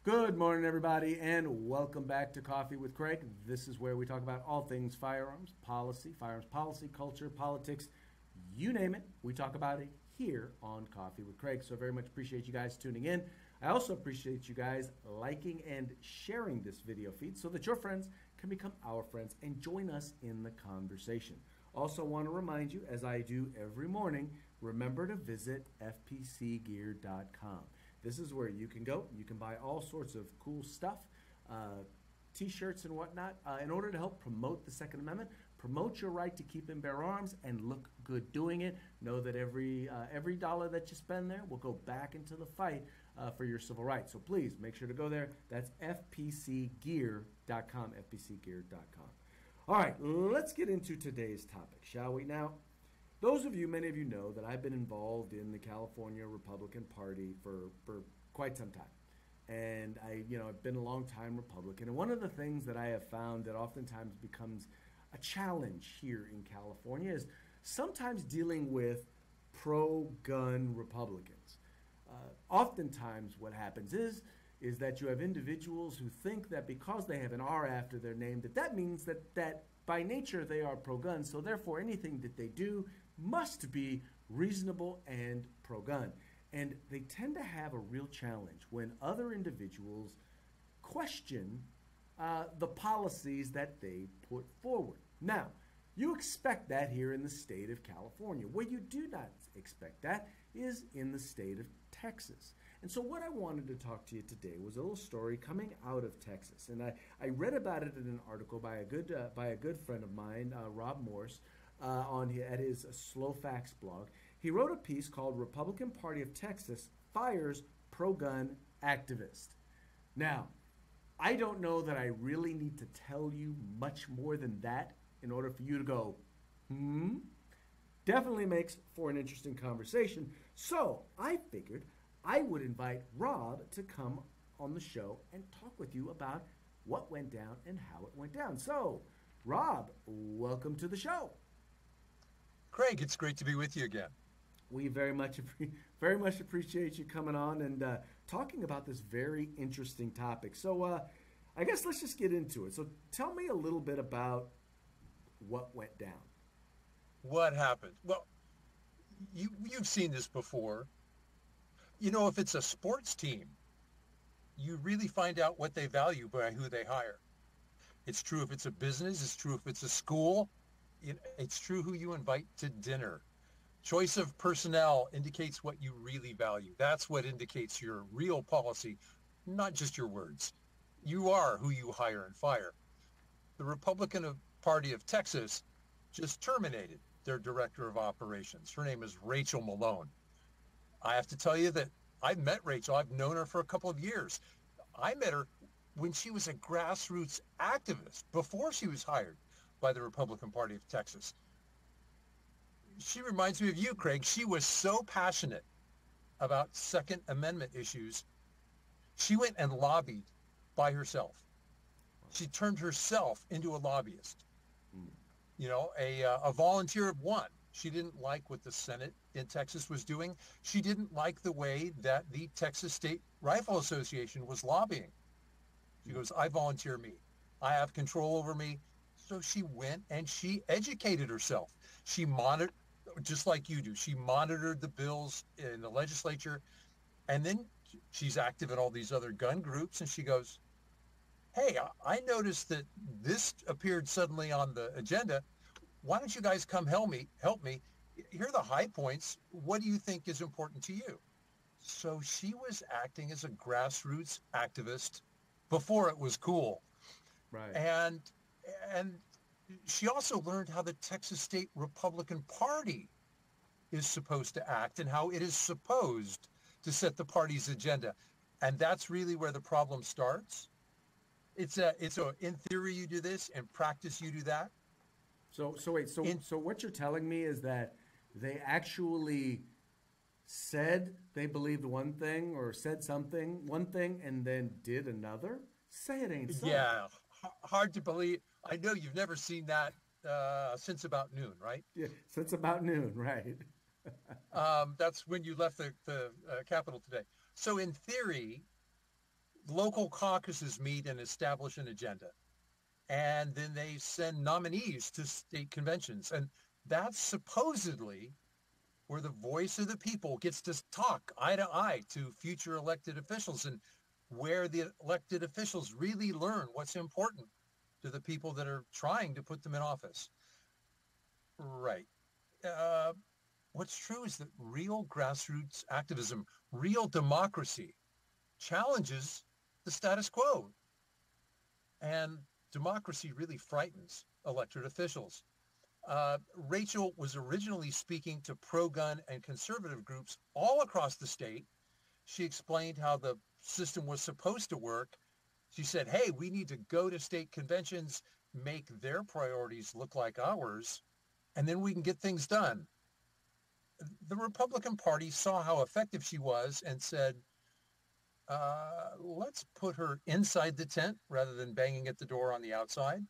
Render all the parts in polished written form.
Good morning, everybody, and welcome back to Coffee with Craig. This is where we talk about all things firearms policy, culture, politics, you name it. We talk about it here on Coffee with Craig. So I very much appreciate you guys tuning in. I also appreciate you guys liking and sharing this video feed so that your friends can become our friends and join us in the conversation. Also want to remind you, as I do every morning, remember to visit fpcgear.com. This is where you can go. You can buy all sorts of cool stuff, t-shirts and whatnot, in order to help promote the Second Amendment, promote your right to keep and bear arms, and look good doing it. Know that every dollar that you spend there will go back into the fight for your civil rights. So please make sure to go there. That's fpcgear.com, fpcgear.com. All right, let's get into today's topic, shall we? Now, many of you know that I've been involved in the California Republican Party for quite some time. And I've been a long time Republican. And one of the things that I have found that oftentimes becomes a challenge here in California is sometimes dealing with pro-gun Republicans. Oftentimes what happens is that you have individuals who think that because they have an R after their name, that means that by nature they are pro-gun, so therefore anything that they do must be reasonable and pro-gun. And they tend to have a real challenge when other individuals question the policies that they put forward. Now, you expect that here in the state of California. Where you do not expect that is in the state of Texas. And so what I wanted to talk to you today was a little story coming out of Texas. And I read about it in an article by a good friend of mine, Rob Morse, at his Slow Facts blog. He wrote a piece called Republican Party of Texas Fires Pro-Gun Activist. Now, I don't know that I really need to tell you much more than that in order for you to go, Definitely makes for an interesting conversation. So I figured I would invite Rob to come on the show and talk with you about what went down and how it went down. So, Rob, welcome to the show. Craig, it's great to be with you again. We very much appreciate you coming on and talking about this very interesting topic. So I guess let's just get into it. So tell me a little bit about what went down. What happened? Well, you've seen this before. You know, if it's a sports team, you really find out what they value by who they hire. It's true if it's a business. It's true if it's a school. It's true who you invite to dinner. Choice of personnel indicates what you really value. That's what indicates your real policy, not just your words. You are who you hire and fire. The Republican Party of Texas just terminated their director of operations. Her name is Rachel Malone. I have to tell you that I've met Rachel. I've known her for a couple of years. I met her when she was a grassroots activist before she was hired by the Republican Party of Texas. She reminds me of you, Craig. She was so passionate about Second Amendment issues. She went and lobbied by herself. She turned herself into a lobbyist. You know, a volunteer of one. She didn't like what the Senate in Texas was doing. She didn't like the way that the Texas State Rifle Association was lobbying. She goes, I volunteer me. I have control over me. So she went and she educated herself. She monitored, just like you do, she monitored the bills in the legislature. And then she's active in all these other gun groups. And she goes, hey, I noticed that this appeared suddenly on the agenda. Why don't you guys come help me? Here are the high points. What do you think is important to you? So she was acting as a grassroots activist before it was cool. Right. And she also learned how the Texas State Republican Party is supposed to act and how it is supposed to set the party's agenda. And that's really where the problem starts. It's in theory you do this, in practice you do that. So what you're telling me is that they actually said they believed one thing or said one thing and then did another? Say it ain't so. Yeah, hard to believe. I know you've never seen that since about noon, right? Yeah, since about noon, right? That's when you left the Capitol today. So in theory, local caucuses meet and establish an agenda. And then they send nominees to state conventions. And that's supposedly where the voice of the people gets to talk eye to eye to future elected officials, and where the elected officials really learn what's important to the people that are trying to put them in office. Right. Uh, what's true is that real grassroots activism, real democracy, challenges the status quo. And democracy really frightens elected officials. Rachel was originally speaking to pro-gun and conservative groups all across the state. She explained how the system was supposed to work. She said, hey, we need to go to state conventions, make their priorities look like ours, and then we can get things done. The Republican Party saw how effective she was and said, let's put her inside the tent rather than banging at the door on the outside.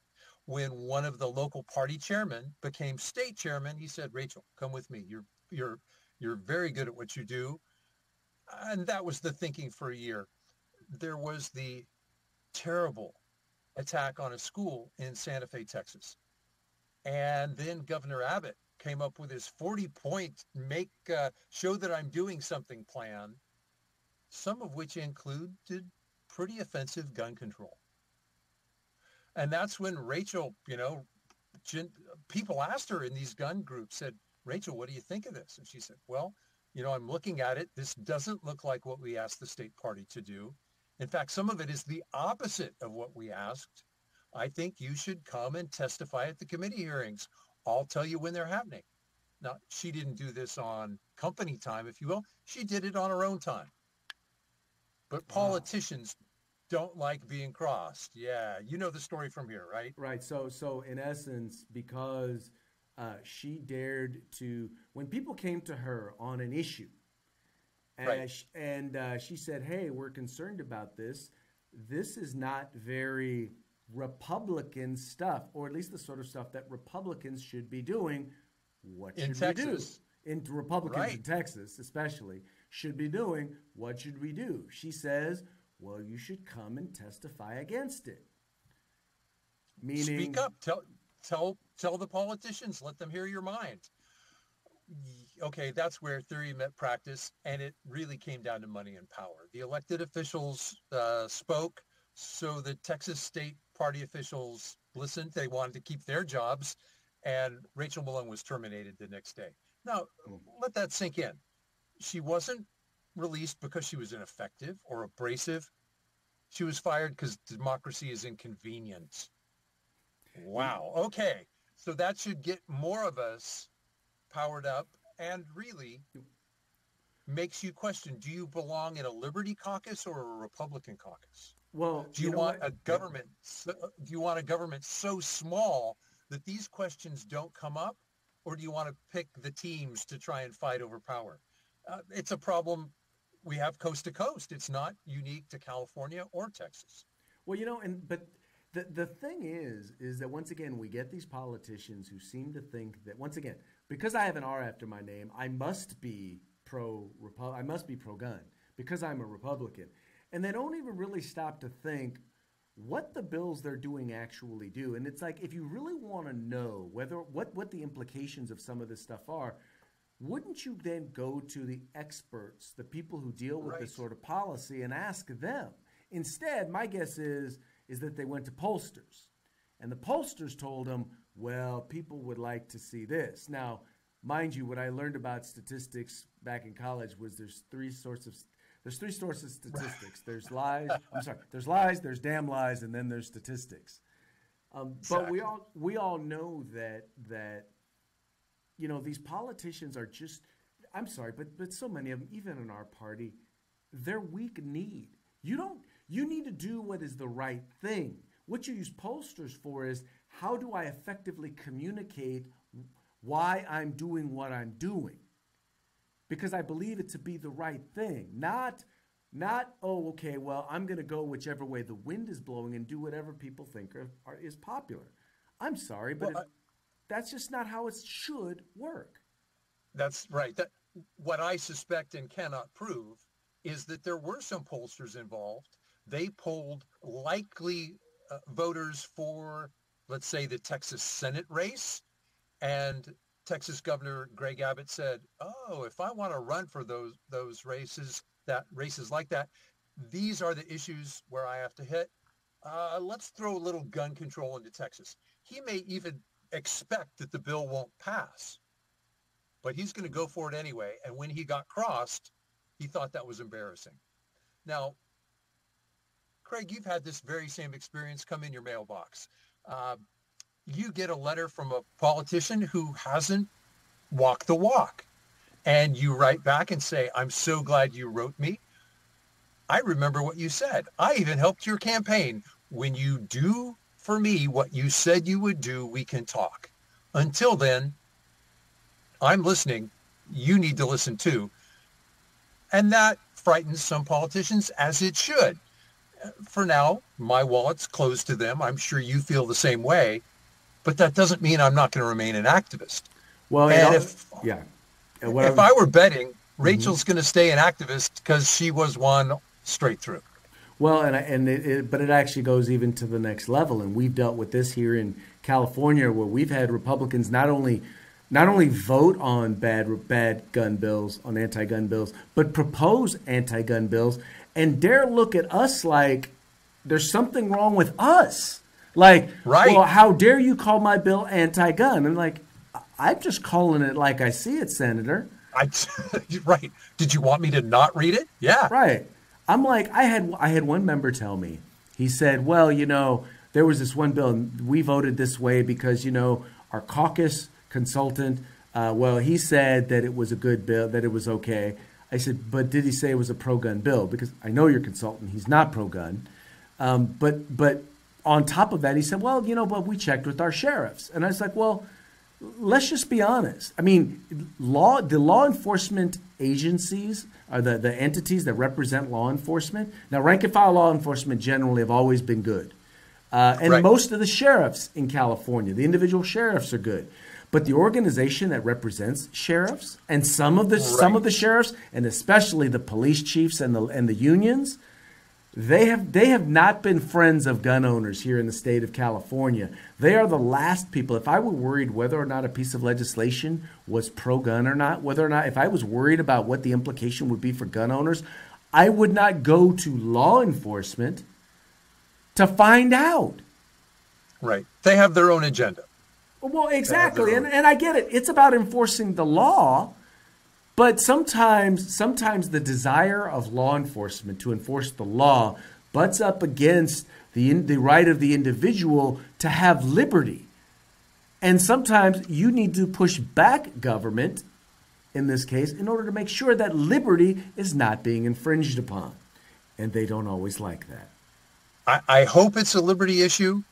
When one of the local party chairmen became state chairman, he said, Rachel, come with me. You're very good at what you do. And that was the thinking for a year. There was the terrible attack on a school in Santa Fe, Texas. And then Governor Abbott came up with his 40-point show that I'm doing something plan, some of which included pretty offensive gun control. And that's when Rachel, people asked her in these gun groups, said, Rachel, what do you think of this? And she said, well, I'm looking at it. This doesn't look like what we asked the state party to do. In fact, some of it is the opposite of what we asked. I think you should come and testify at the committee hearings. I'll tell you when they're happening. Now, she didn't do this on company time, if you will. She did it on her own time. But politicians don't like being crossed. Yeah, you know the story from here, right? Right. So in essence, because she dared to, when people came to her on an issue, right. She said, hey, we're concerned about this. This is not very Republican stuff, or at least the sort of stuff that Republicans should be doing. What should we do? In Republicans in Texas, especially, should be doing. What should we do? She says, well, you should come and testify against it. Meaning, speak up. Tell the politicians. Let them hear your mind. Okay, that's where theory met practice, and it really came down to money and power. The elected officials spoke, so the Texas state party officials listened. They wanted to keep their jobs, and Rachel Malone was terminated the next day. Now, let that sink in. She wasn't released because she was ineffective or abrasive. She was fired because democracy is inconvenient. Wow. Okay. So that should get more of us powered up and really makes you question, do you belong in a Liberty caucus or a Republican caucus? Well, do you want a government so small that these questions don't come up, or do you want to pick the teams to try and fight over power? It's a problem we have coast to coast. It's not unique to California or Texas. Well, but the thing is that once again, we get these politicians who seem to think that, once again, because I have an R after my name, I must be pro-gun because I'm a Republican. And they don't even really stop to think what the bills they're doing actually do. And it's like, if you really want to know what the implications of some of this stuff are, wouldn't you then go to the experts, the people who deal with this sort of policy, and ask them? Instead, my guess is that they went to pollsters. And the pollsters told them, well, people would like to see this. Now, mind you, what I learned about statistics back in college was there's three sources of statistics. There's lies. There's lies, there's damn lies, and then there's statistics. But we all know that these politicians are just, I'm sorry, but so many of them, even in our party, they're weak-kneed. You need to do what is the right thing. What you use pollsters for is, how do I effectively communicate why I'm doing what I'm doing? Because I believe it to be the right thing. Not, oh, okay, well, I'm going to go whichever way the wind is blowing and do whatever people think is popular. I'm sorry, but... That's just not how it should work. That's right. What I suspect and cannot prove is that there were some pollsters involved. They polled likely voters for, let's say, the Texas Senate race. And Texas Governor Greg Abbott said, oh, if I want to run for those races like that, these are the issues where I have to hit. Let's throw a little gun control into Texas. He may even expect that the bill won't pass, but he's going to go for it anyway. And when he got crossed, he thought that was embarrassing. Now, Craig, you've had this very same experience come in your mailbox. You get a letter from a politician who hasn't walked the walk, and you write back and say, I'm so glad you wrote me. I remember what you said. I even helped your campaign. When you do for me what you said you would do, we can talk. Until then, I'm listening. You need to listen too. And that frightens some politicians, as it should. For now, my wallet's closed to them. I'm sure you feel the same way. But that doesn't mean I'm not going to remain an activist. Well, and if I were betting, Rachel's going to stay an activist because she was one straight through. Well, but it actually goes even to the next level, and we've dealt with this here in California, where we've had Republicans not only vote on bad gun bills, on anti-gun bills, but propose anti-gun bills, and dare look at us like there's something wrong with us. Like, right. Well, how dare you call my bill anti-gun? I'm like, I'm just calling it like I see it, Senator. Right. Did you want me to not read it? Yeah. Right. I'm like, I had one member tell me, he said, well, there was this one bill and we voted this way because, our caucus consultant, he said that it was a good bill, that it was okay. I said, but did he say it was a pro-gun bill? Because I know your consultant, he's not pro-gun. But on top of that, he said, well, but we checked with our sheriffs. And I was like, well, let's just be honest. I mean, the law enforcement agencies are the entities that represent law enforcement. Now, rank and file law enforcement generally have always been good. And right. Most of the sheriffs in California, the individual sheriffs are good. But the organization that represents sheriffs and some of the sheriffs, and especially the police chiefs and the unions, they have not been friends of gun owners here in the state of California. They are the last people. If I were worried whether or not a piece of legislation was pro-gun or not, if I was worried about what the implication would be for gun owners, I would not go to law enforcement to find out. Right. They have their own agenda. Well, exactly. And I get it. It's about enforcing the law. But sometimes the desire of law enforcement to enforce the law butts up against the right of the individual to have liberty. And sometimes you need to push back government, in this case, in order to make sure that liberty is not being infringed upon. And they don't always like that. I hope it's a liberty issue.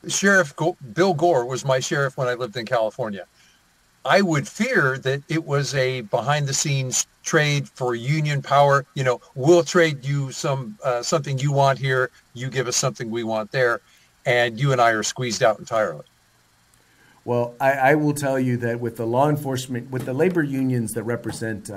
Sheriff Bill Gore was my sheriff when I lived in California. I would fear that it was a behind-the-scenes trade for union power. We'll trade you something you want here. You give us something we want there. And you and I are squeezed out entirely. Well, I will tell you that with the law enforcement, with the labor unions that represent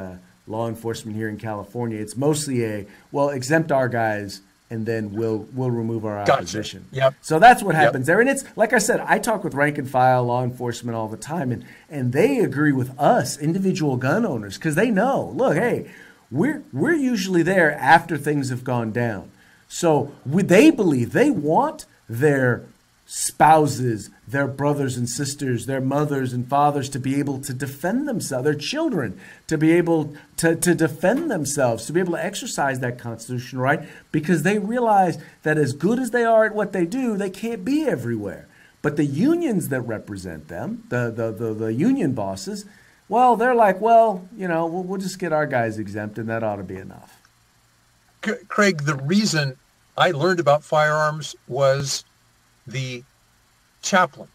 law enforcement here in California, it's mostly exempt our guys and then we'll remove our opposition. Gotcha. Yep. So that's what happens there. And it's, like I said, I talk with rank and file law enforcement all the time, and they agree with us, individual gun owners, because they know, look, hey, we're usually there after things have gone down. So they believe they want their spouses, their brothers and sisters, their mothers and fathers to be able to defend themselves, their children to be able to defend themselves, to be able to exercise that constitutional right, because they realize that as good as they are at what they do, they can't be everywhere. But the unions that represent them, the union bosses, well, they're like, well, we'll just get our guys exempt and that ought to be enough. Craig, the reason I learned about firearms was the chaplain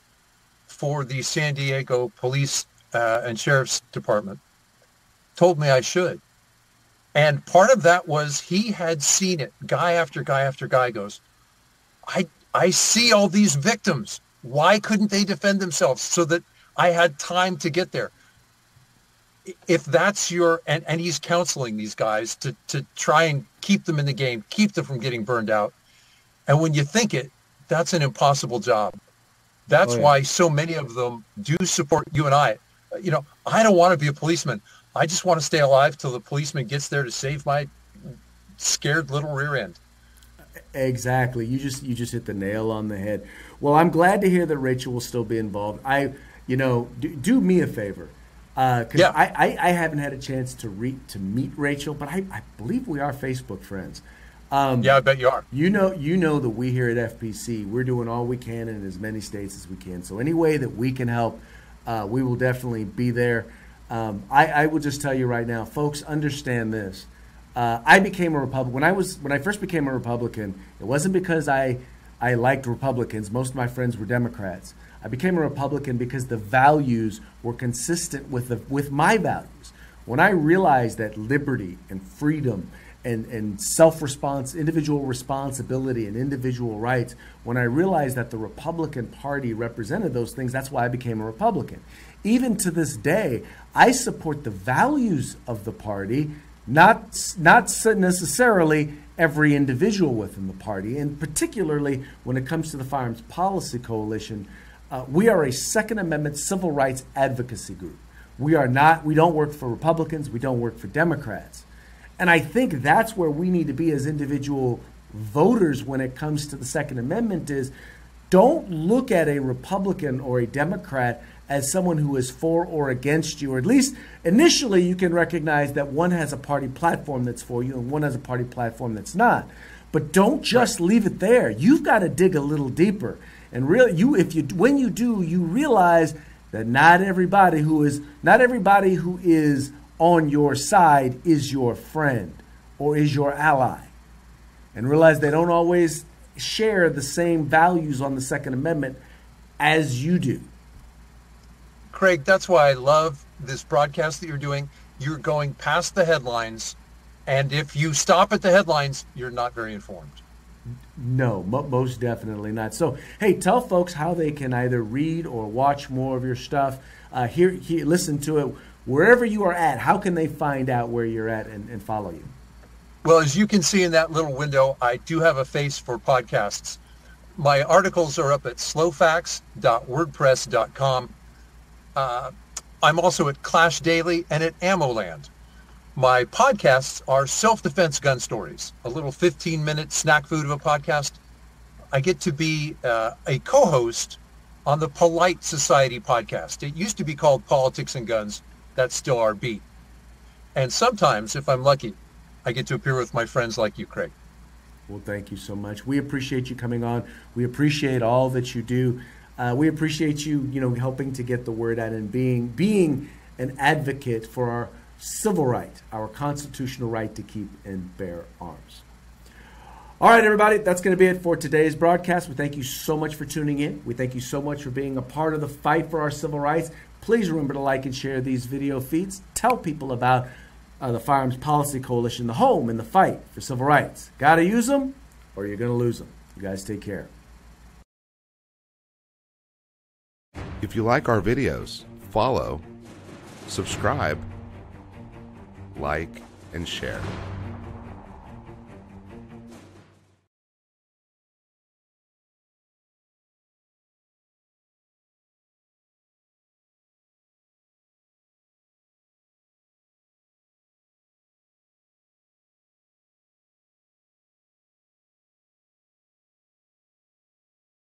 for the San Diego Police and Sheriff's Department told me I should. And part of that was he had seen it. Guy after guy after guy goes, I see all these victims. Why couldn't they defend themselves so that I had time to get there? If that's and he's counseling these guys to try and keep them in the game, keep them from getting burned out. And when you think it, that's an impossible job. That's why so many of them do support you and I. I don't want to be a policeman. I just want to stay alive till the policeman gets there to save my scared little rear end. Exactly. You just hit the nail on the head. Well, I'm glad to hear that Rachel will still be involved. Do me a favor. Because I haven't had a chance to meet Rachel, but I believe we are Facebook friends. Yeah, I bet you are. You know that we here at FPC, we're doing all we can in as many states as we can. So any way that we can help, we will definitely be there. I will just tell you right now, folks, understand this. I became a Republican. When I first became a Republican, it wasn't because I liked Republicans. Most of my friends were Democrats. I became a Republican because the values were consistent with my values. When I realized that liberty and freedom and individual responsibility and individual rights, when I realized that the Republican Party represented those things, that's why I became a Republican. Even to this day, I support the values of the party, not necessarily every individual within the party, and particularly when it comes to the Firearms Policy Coalition. We are a Second Amendment civil rights advocacy group. We don't work for Republicans, we don't work for Democrats. And I think that's where we need to be as individual voters when it comes to the Second Amendment is don't look at a Republican or a Democrat as someone who is for or against you, or at least initially you can recognize that one has a party platform that's for you and one has a party platform that's not. But don't just leave it there. You've got to dig a little deeper. And really, when you do, you realize that not everybody who is on your side is your friend or is your ally. And realize they don't always share the same values on the Second Amendment as you do. Craig, that's why I love this broadcast that you're doing. You're going past the headlines, and if you stop at the headlines, you're not very informed. No, most definitely not. So, hey, tell folks how they can either read or watch more of your stuff. Listen to it wherever you are at. How can they find out where you're at and follow you? Well, as you can see in that little window, I do have a face for podcasts. My articles are up at slowfacts.wordpress.com. I'm also at Clash Daily and at AmmoLand. My podcasts are Self-Defense Gun Stories, a little 15-minute snack food of a podcast. I get to be a co-host on the Polite Society podcast. It used to be called Politics and Guns. That's still our beat. And sometimes, if I'm lucky, I get to appear with my friends like you, Craig. Well, thank you so much. We appreciate you coming on. We appreciate all that you do. We appreciate you, helping to get the word out and being an advocate for our civil right, our constitutional right to keep and bear arms. All right, everybody, that's going to be it for today's broadcast. We thank you so much for tuning in. We thank you so much for being a part of the fight for our civil rights. Please remember to like and share these video feeds. Tell people about the Firearms Policy Coalition, the home in the fight for civil rights. Got to use them or you're going to lose them. You guys take care. If you like our videos, follow, subscribe, like, and share.